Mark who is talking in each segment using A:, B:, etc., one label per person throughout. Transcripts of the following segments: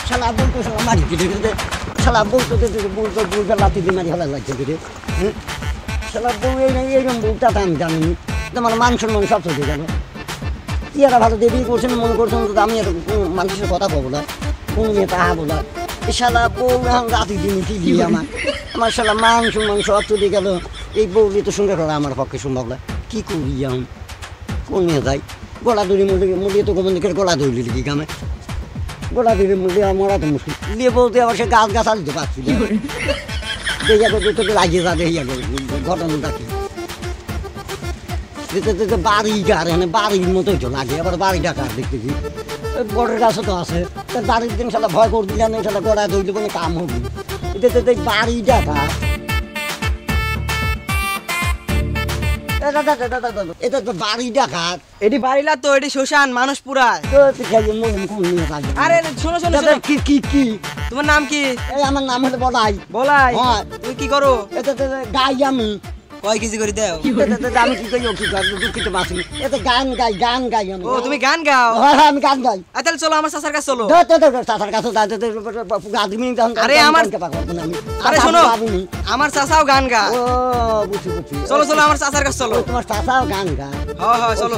A: শালা বলতো শালা মারি দিতে শালা বলতো বলতে লাতি দিয়ে মারি হলা লাগছে দিতে শালা বউ এইরকম বউটা আমি জানিনি তোমার মান সম্মান সব চলে গেল ইয়ারা ভালো দেবী করছেন মনে করছেন তো আমি এত মানুষের কথা বলবো না কোনো মেয়ে তাহা বলা শালা বউ এখন রাতি দিন কি দিয়ে আমার শালা মান সম্মান সব চলে গেল এই বউলি তো সঙ্গে করা আমার পক্ষে সম্ভব না কী করি আমি কোন নিয়ে যাই গলা দড়ি মুলিয়ে তো গোবন্ধ করে গলা দৌড়লি কি কামে গলা দড়ি মুলিয়ে মরা তো মুশকিল নিয়ে বলতে আবার সে গাছ গাছ আনতে পারছি দেখিয়া তোকে লাগিয়ে যা দেখিয়া ঘটনাটা কি বাড়ি গার এখানে বাড়ির মতোই তো লাগে আবার বাড়িটা কার দেখতেছি বড়ের গাছও তো আছে তার বাড়ির দিন সালা ভয় করে দিলে না সালা গড়া ধরলে কোনো কাম হবে এটা বাড়িটা কার এটা তো বাড়ি ডাকাত
B: এটি বাড়িলা তো এটি শ্মশান মানুষ পুরায় আরে শোনো শোনো
A: কি কি কি
B: তোমার নাম কি
A: এই আমার নাম হলো বলাই
B: বলাই তুমি কি করো
A: এটা গাই আমি
B: কয় কেজি করে দাও
A: আমি কি করি কি করি দুঃখিত মাসি এটা গান গাই আমি
B: ও তুমি গান গাও
A: হ্যাঁ আমি গান গাই
B: তাহলে চলো আমার চাচার কাছে চলো
A: চাচার কাছে আদমি
B: আরে আমার আরে শোনো আমার চাচাও গান গা
A: ও বুঝছি বুঝছি
B: চলো চলো আমার চাচার কাছে চলো
A: তোমার চাচাও গান গায়
B: হ্যাঁ হ্যাঁ চলো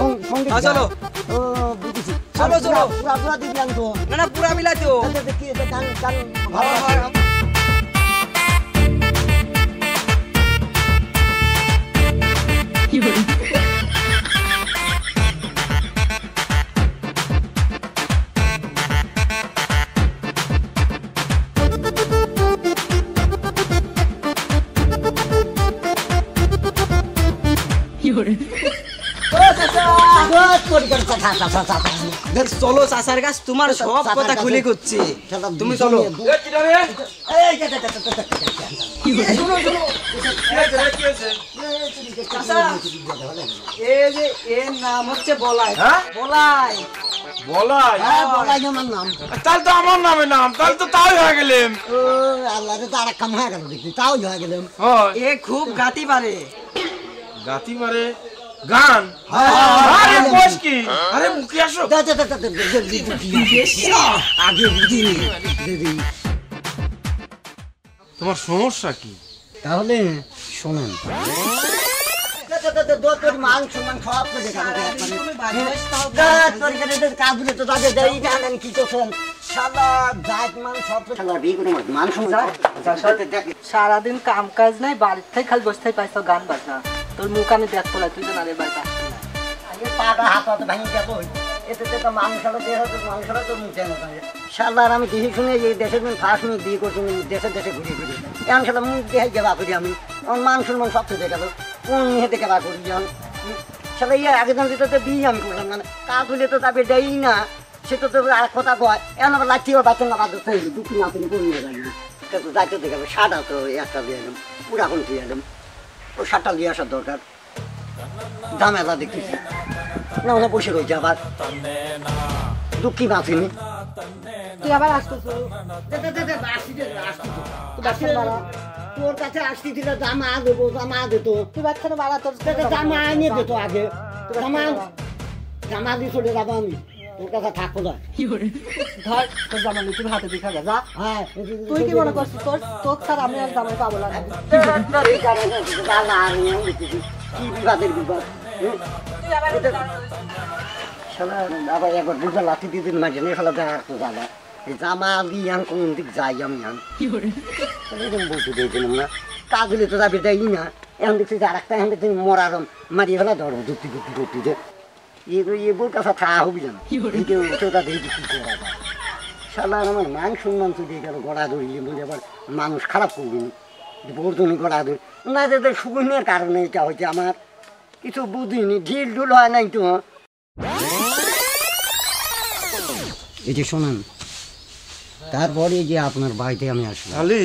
B: হ্যাঁ চলো
A: ও বুঝছি
B: চলো চলো
A: পুরা দিলাম তো
B: না পুরা মিলাই তো
A: কি গান ভালো
B: চলো চাচার কাছ তোমার সব কথা খুলে করছি তুমি চলো এর নাম হচ্ছে বলাই বলাই
C: বলাই
A: বলাই আমার নাম
C: তাহলে তো আমার নামে নাম তাহলে তো তাই হয়ে গেলেন
A: ও আল্লাহ রে তার কাম হয়ে গেল দেখি তাও হয়ে গেলাম
B: এ খুব গাতি পারে
C: গাতি মারে গান আরে কোশ কি আরে মুখে আসো
A: আগে বুঝিনি
C: তোমার সমস্যা কি
A: তাহলে শোনেন মান সম্মান সব কাজগুলো তো তাদের দেয় জানেন কি করছেন
D: সারাদিন কাম কাজ নাই বাড়ির থেকে খালি বসতে পাইছ গান বাজনা তোর মুখ আমি দেখ তোলা তুই তো নারে বাড়ি
A: আমি দেখে শুনে এই দেশের ফার্স্ট মিনিট বিয়ে করছি দেশের দেশে ঘুরে ঘুরে এখন সালা মুখ দেখে গেবা করি আমি আমার মান সম্মান সব থেকে গেল কোন মেয়ে থেকে বা করি যখন সালা ইয়ে আগের দিন তো বিয়ে আমি করলাম না কাজ হলে তো তাকে দেয়ই না সে তো আর কথা কয় এখন আবার লাঠি বা বাচ্চা না বাদ দুঃখ না তিনি করে নিয়ে যাবে যাইতে দেখে সাদা তো একটা দিয়ে এলাম পুরা এখন দিয়ে এলাম ও সাতটা দিয়ে আসার দরকার দামেলা দেখতেছি না ওরা বসে রয়েছে আবার দুঃখী বাঁচিনি
D: তুই আবার আসতেছ
A: তোর কাছে আসতি দিলে জামা দেবো জামা দিত
D: তুই বাচ্চা বাড়া তোর
A: জামা এনে দিত আগে জামা দিয়ে চলে যাবো আমি তোর কাছে থাকবো না
D: ধর তোর জামা নিয়ে তুমি হাতে দেখা যা
A: হ্যাঁ
D: তুই কি মনে করছিস তোর তোর স্যার আমি আর জামাই পাবো না
A: কি বিবাদের বিবাদ আবার একবার দুটো লাঠি দিয়ে দিন মাঝে নিয়ে ফেলা দেখা তো জানা এই জামা দিয়ে আন কোন দিক যাই আমি আন এরকম বলতে দিয়েছিলাম না কাজ হলে তো যাবে যাই না এখন দেখছি যে আর একটা এখন দেখছি মরারম মারিয়ে ফেলা ধরো যুক্তি যুক্তি করতে যে এ বউ কাছে থা হবি জানো ওটা দেখি কি করা যায় শালা আমার মান সম্মান চলে গেল গড়া ধরিয়ে বলে আবার মানুষ খারাপ করবেন বর্ধনী গড়া ধরি না যে সুগুনের কারণে এটা হয়েছে আমার কিছু বুঝিনি ঢিল ঢুল হয় নাই তো এই যে শোনেন তারপরে যে আপনার বাড়িতে আমি আসলাম
C: খালি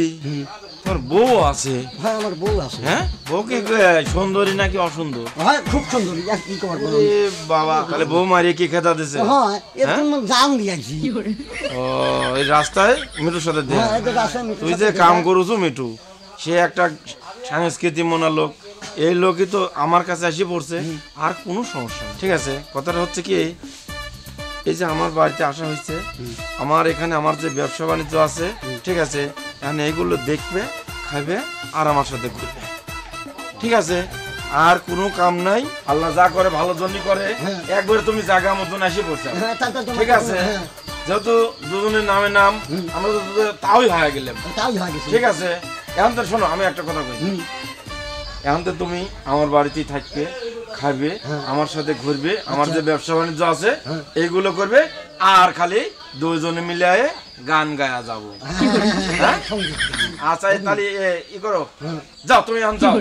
C: তোমার বউ আছে
A: হ্যাঁ আমার বউ আছে
C: হ্যাঁ বউ কি সুন্দরী নাকি অসুন্দর
A: হ্যাঁ খুব সুন্দরী কি করবো
C: বাবা তাহলে বউ মারিয়ে কি খেতা দিছে
A: হ্যাঁ এরকম জান দিয়েছি
C: ও এই রাস্তায় মিঠুর সাথে দে তুই যে কাম করুছ মিঠু সে একটা সাংস্কৃতিক মনা লোক এই লোকই তো আমার কাছে এসে পড়ছে আর কোনো সমস্যা নেই ঠিক আছে কথাটা হচ্ছে কি এই যে আমার বাড়িতে আসা হয়েছে, আমার এখানে আমার যে ব্যবসা বাণিজ্য আছে, ঠিক আছে, এখানে এইগুলো দেখবে, খাবে আর আমার সাথে ঘুরবে, ঠিক আছে? আর কোনো কাম নাই, আল্লাহ যা করে ভালো জন্যই করে। একবারে তুমি জায়গা মতন এসে পড়ছো, ঠিক আছে? যেহেতু দুজনের নামে নাম, আমরা তো তাওই হয়ে গেলাম, ঠিক আছে? এখন তো শোনো, আমি একটা কথা কই, এখন তো তুমি আমার বাড়িতেই থাকবে, খাবে, আমার সাথে ঘুরবে, আমার যে ব্যবসা বাণিজ্য আছে এইগুলো করবে, আর খালি দুইজনে মিলে গান গায়া যাবো। আচ্ছা তাহলে ই করো, যাও তুমি এখন যাও,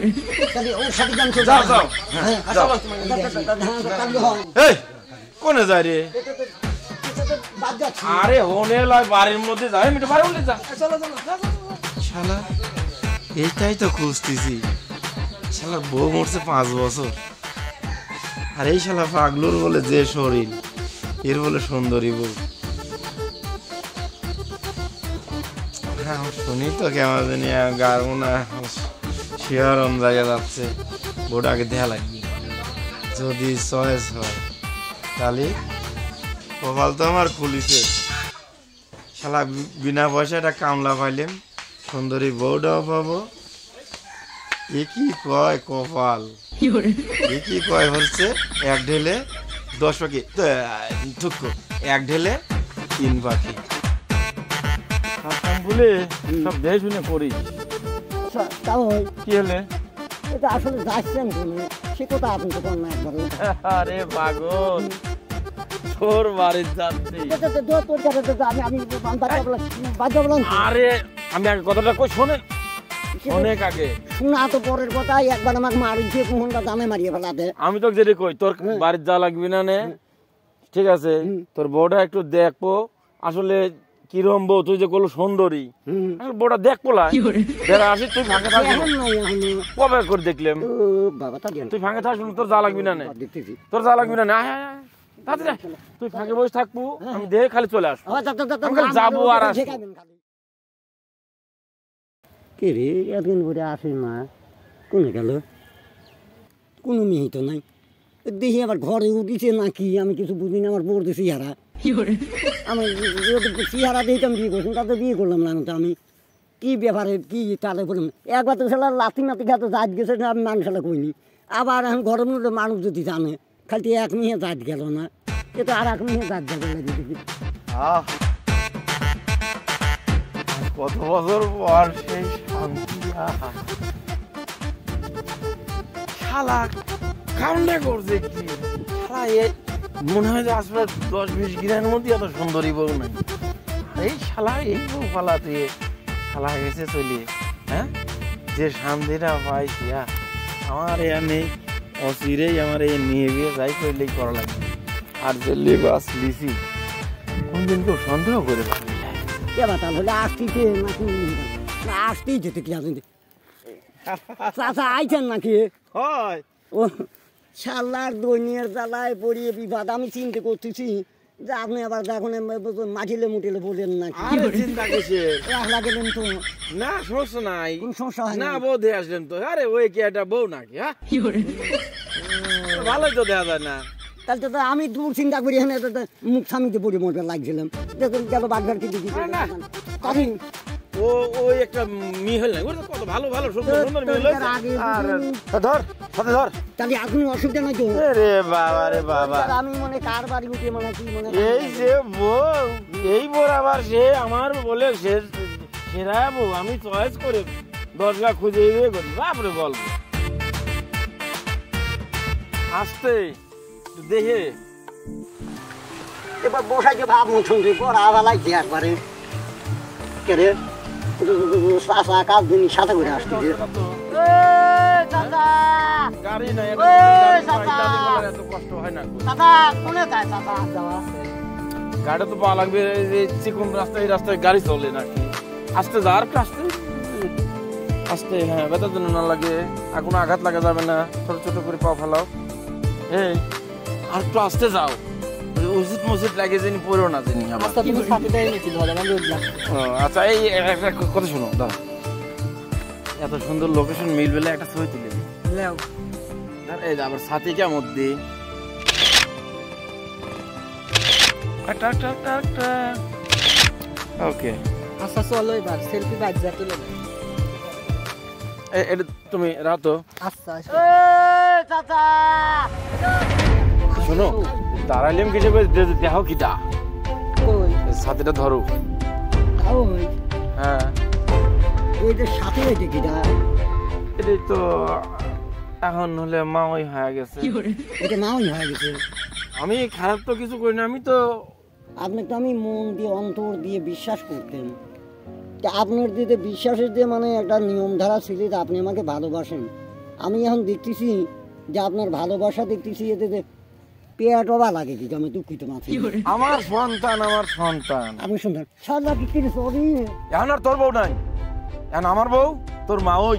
C: যাও যাও যাও। এই কোনে যায় রে? আরে হোনে লয় বাড়ির মধ্যে যাই, মিটু বাড়ি উঠে যা। শালা এইটাই তো খুঁজতেছি, শালা বউ মরছে 5 বছর, আর এই শালা পাগলুর বলে যে শরীর, এর বলে সুন্দরী বউ। হ্যাঁ শুনি তো কেমন জানি গার মনে শিহরণ জায়গা যাচ্ছে, বউটাকে দেয়া লাগবে, যদি চয়েস হয় তাহলে কপাল তো আমার খুলিছে, শালা বিনা পয়সাটা কামলা পাইলেন, সুন্দরী বউটাও পাবো। এ কি কয় কপাল, এ কি কয় হচ্ছে 1 ঢেলে 10 পাখি, এক ঢেলে 3 পাখি। বলে সব দেশ শুনে করি, কি হলে
A: এটা আসলে যাচ্ছেন সে কথা আপনি তো কর না একবারে।
C: আরে পাগল, তোর বাড়ির যাচ্ছি। আরে আমি আগে কথাটা কই শোনেন, অনেক আগে
A: শোনা তো পরের কথা, একবার আমাকে মারিয়ে কোনটা দামে মারিয়ে ফেলাতে।
C: আমি তো যেটা কই, তোর বাড়ির যা লাগবি না নে, ঠিক আছে? তোর বউটা একটু দেখবো, আসলে কিরম বউ, তুই যে করলো সুন্দরী, বউটা দেখবো দেখা আসি, তুই ফাঁকে থাকবি কবে করে দেখলাম, তুই ফাঁকে থাকবি, তোর যা লাগবি না নে, তোর যা লাগবি না নে, তুই ফাঁকে বসে থাকবো, আমি দেখে খালি চলে আসবো, যাবো আর আসবো।
A: কে রে একদিন করে আসে না, কোনে গেল? কোনো মেয়ে তো নাই, দেখি আবার ঘরে উঠেছে নাকি, আমি কিছু বুঝি না। আমার পড়তে চেহারা, আমি চেহারা দিয়েছিলাম বিয়ে করছিলাম, তাতে বিয়ে করলাম না। তো আমি কি ব্যাপারে কি তাদের বললাম, একবার তো সেলা লাথি মাতি খাতে জাত গেছে, আমি মানুষেরা কইনি। আবার এখন ঘরের মধ্যে মানুষ যদি জানে, খালি এক মেয়ে জাত গেল না, এ তো আর এক মেয়ে জাত গেল না। দেখি
C: কত বছর পর সেই শান্তি, শালা কামড়ে করছে কি, শালা মনে হয় যে আসলে 10-20 গিরার মধ্যে এত সুন্দরী বউ নাই। এই শালা এই বউ পালাতে শালা গেছে চলিয়ে, হ্যাঁ যে শান্তিটা পাইছি আমার এ নেই, অচিরেই আমার এই নিয়ে গিয়ে যাই করলেই করা লাগবে। আর যে লেবাস লিসি কোনদিন কেউ সন্দেহ করে পারবে
A: এবার তাহলে আসতেছে নাকি আসতেই যেতে কি আসেন চাচা আইছেন নাকি?
C: হয়
A: ও শালার দৈনিয়ার জ্বালায় পড়িয়ে বিবাদ। আমি চিন্তা করতেছি যে আপনি আবার দেখুন মাটিলে মুটিলে বলেন নাকি
C: চিন্তা করছে
A: গেলেন তো
C: না, সমস্যা নাই,
A: কোন সমস্যা হয়
C: না বউ দিয়ে আসলেন তো। আরে ওই কি একটা বউ নাকি, হ্যাঁ ভালোই তো দেখা যায় না।
A: তাহলে তো আমি দূর চিন্তা করি এখানে মুখ স্বামীতে পড়ে মজা লাগছিলাম, দেখুন গেল বাদঘাট কি দেখি
C: ও ওই একটা মিহল নাই, ওটা কত ভালো ভালো সুন্দর সুন্দর মিহল ধর সাথে ধর,
A: তাহলে এখন অসুবিধা নাই তো।
C: রে বাবা রে বাবা,
A: আমি মনে কার বাড়ি উঠে মনে কি মনে
C: এই যে বউ, এই বউ আবার সে আমার বলে সেরা বউ, আমি চয়েস করে 10 লাখ খুঁজে ইয়ে করি, বাপরে গল্প আসতে দেখে
A: এবার বসাই যে ভাব মুছুন পড়া লাগছে একবারে কেরে চাষা কাজ দিন সাথে করে আসছে।
C: গাড়ি নাই, এত কষ্ট হয় না। গাড়ি তো পাওয়া লাগবে, চিকন রাস্তায়, এই রাস্তায় গাড়ি চলে নাকি? আস্তে যা, আর আস্তে আস্তে, হ্যাঁ ব্যথা যেন না লাগে, আর কোনো আঘাত লাগা যাবে না, ছোট ছোট করে পা ফেলাও। এই আর একটু আস্তে যাও, উচিত মসজিদ লাগে যিনি পড়েও না যিনি। আচ্ছা এই একটা কথা শোনো, দাঁড়া, এত সুন্দর লোকেশন মিল বেলে একটা ছবি তুলে এই আবার সাথে কে মধ্যে ওকে
D: আচ্ছা চলো এবার সেলফি বাইক যা তুলে নে।
C: এটা তুমি রাতো
D: আচ্ছা আচ্ছা।
A: চাচা
C: শোনো দাঁড়াইলাম কিছু দেখো কিটা
D: কই
C: ছাতিটা ধরো
A: ওই
C: হ্যাঁ
A: এইটার সাথে হয়েছে কিটা
C: এটাই তো এখন হলে মা ওই হয়ে গেছে
A: এটা নাওই হয়ে গেছে।
C: আমি খারাপ তো কিছু করি না আমি তো
A: আপনি তো আমি মন দিয়ে অন্তর দিয়ে বিশ্বাস করতেন তা আপনার দিতে বিশ্বাসের দিয়ে মানে একটা নিয়ম ধারা ছিল যে আপনি আমাকে ভালোবাসেন। আমি এখন দেখতেছি যে আপনার ভালোবাসা দেখতেছি এতে যে পেয়াটবা লাগে কি আমি দুঃখিত মাত্র।
C: আমার সন্তান
A: আপনি শুনতেন সারা কি সবই
C: এখন আর তোর বউ নাই এখন আমার বউ তোর মা ওই